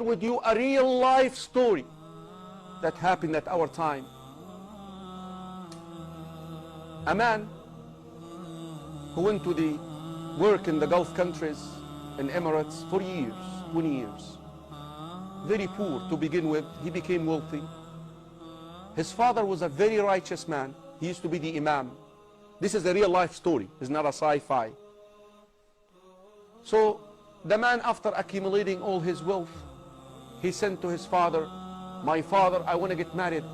with you a real life story that happened at our time. A man who went to the work in the Gulf countries, in Emirates, for years, 20 years. Very poor to begin with, he became wealthy. His father was a very righteous man. He used to be the imam. This is a real life story, it's not a sci-fi. So the man, after accumulating all his wealth, he sent to his father, "My father, I want to get married.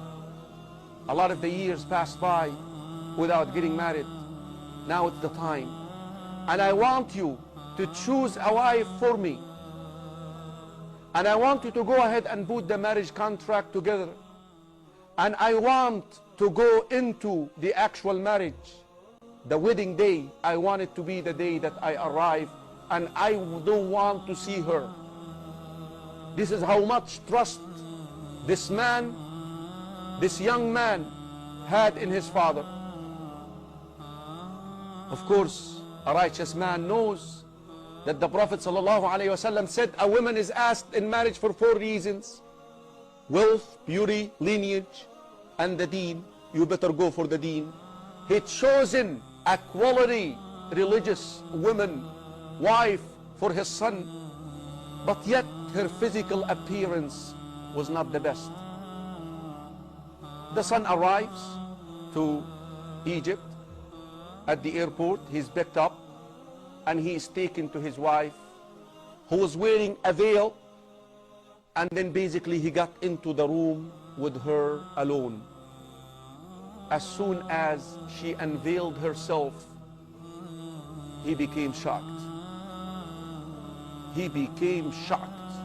A lot of the years passed by without getting married. Now it's the time. And I want you to choose a wife for me. And I want you to go ahead and put the marriage contract together. And I want to go into the actual marriage. The wedding day, I want it to be the day that I arrive, and I don't want to see her." This is how much trust this man, this young man, had in his father. Of course, a righteous man knows that the Prophet ﷺ said a woman is asked in marriage for 4 reasons: wealth, beauty, lineage, and the deen. You better go for the deen. He'd chosen a quality religious woman, wife for his son, but yet her physical appearance was not the best. The son arrives to Egypt. At the airport, he's picked up and he is taken to his wife, who was wearing a veil, and then basically he got into the room with her alone. As soon as she unveiled herself, he became shocked. He became shocked.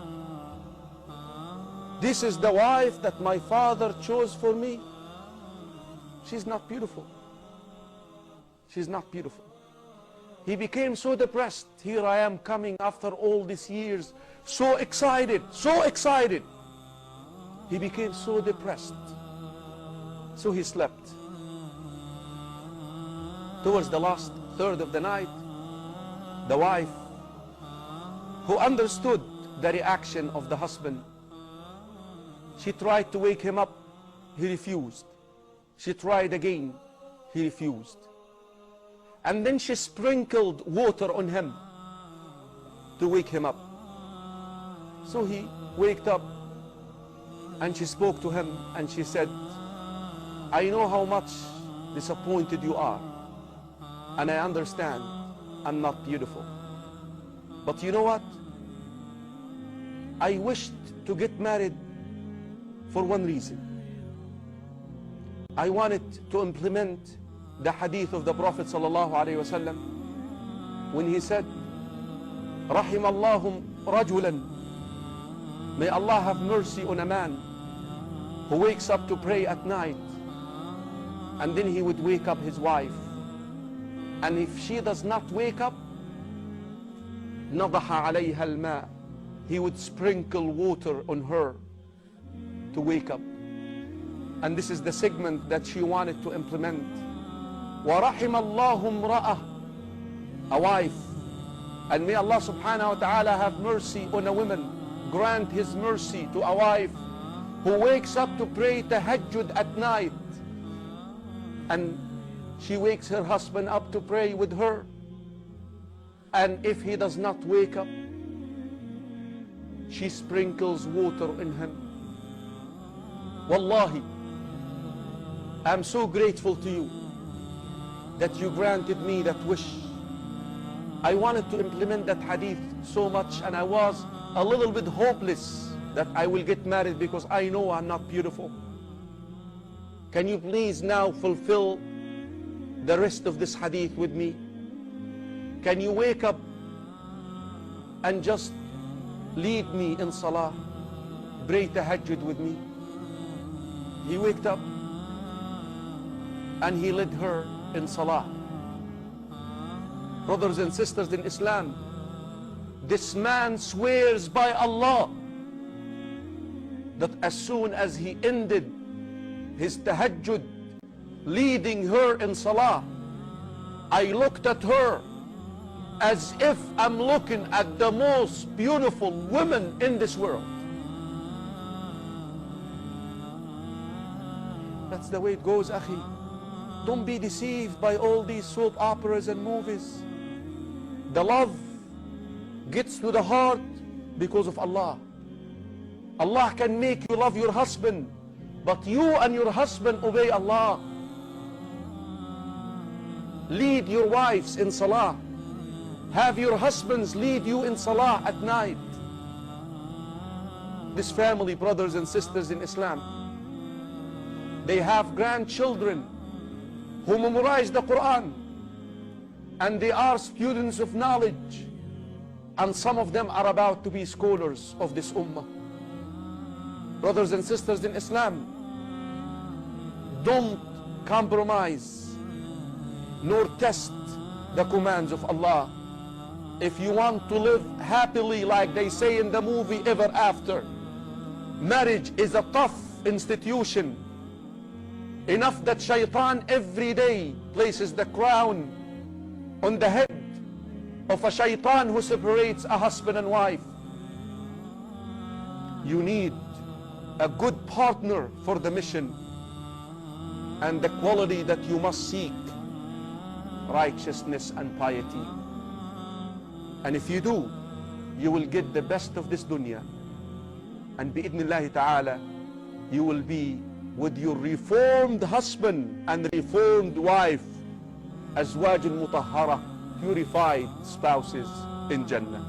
"This is the wife that my father chose for me. She's not beautiful. She's not beautiful." He became so depressed. Here I am coming after all these years, so excited, so excited. He became so depressed. So he slept. Towards the last third of the night, the wife, who understood the reaction of the husband, she tried to wake him up. He refused. She tried again. He refused. And then she sprinkled water on him to wake him up. So he waked up, and she spoke to him, and she said, "I know how much disappointed you are, and I understand I'm not beautiful. But you know what? I wished to get married for one reason. I wanted to implement the hadith of the Prophet ﷺ when he said, رحم الله رجلا, may Allah have mercy on a man who wakes up to pray at night, and then he would wake up his wife, and if she does not wake up, نضح عليها الماء, he would sprinkle water on her to wake up." And this is the segment that she wanted to implement. وَرَحِمَ اللَّهُ امْرَأَةً, a wife, and may Allah subhanahu wa ta'ala have mercy on a woman, grant his mercy to a wife who wakes up to pray tahajjud at night, and she wakes her husband up to pray with her, and if he does not wake up, she sprinkles water in him. Wallahi, I'm so grateful to you that you granted me that wish. I wanted to implement that hadith so much, and I was a little bit hopeless that I will get married because I know I'm not beautiful. Can you please now fulfill the rest of this hadith with me? Can you wake up and just lead me in salah, pray tahajjud with me? He waked up and he led her in salah. Brothers and sisters in Islam, this man swears by Allah that as soon as he ended his tahajjud leading her in salah, I looked at her as if I'm looking at the most beautiful woman in this world. That's the way it goes, akhi. Don't be deceived by all these soap operas and movies. The love gets to the heart because of Allah. Allah can make you love your husband, but you and your husband obey Allah. Lead your wives in salah. Have your husbands lead you in salah at night. This family, brothers and sisters in Islam, they have grandchildren who memorize the Quran, and they are students of knowledge, and some of them are about to be scholars of this ummah. Brothers and sisters in Islam, don't compromise nor test the commands of Allah. If you want to live happily, like they say in the movie Ever After, marriage is a tough institution. Enough that shaitan every day places the crown on the head of a shaitan who separates a husband and wife. You need a good partner for the mission, and the quality that you must seek: righteousness and piety. And if you do, you will get the best of this dunya, and bi'idhnillahi ta'ala, you will be with your reformed husband and reformed wife, azwajul mutahhara, purified spouses in Jannah.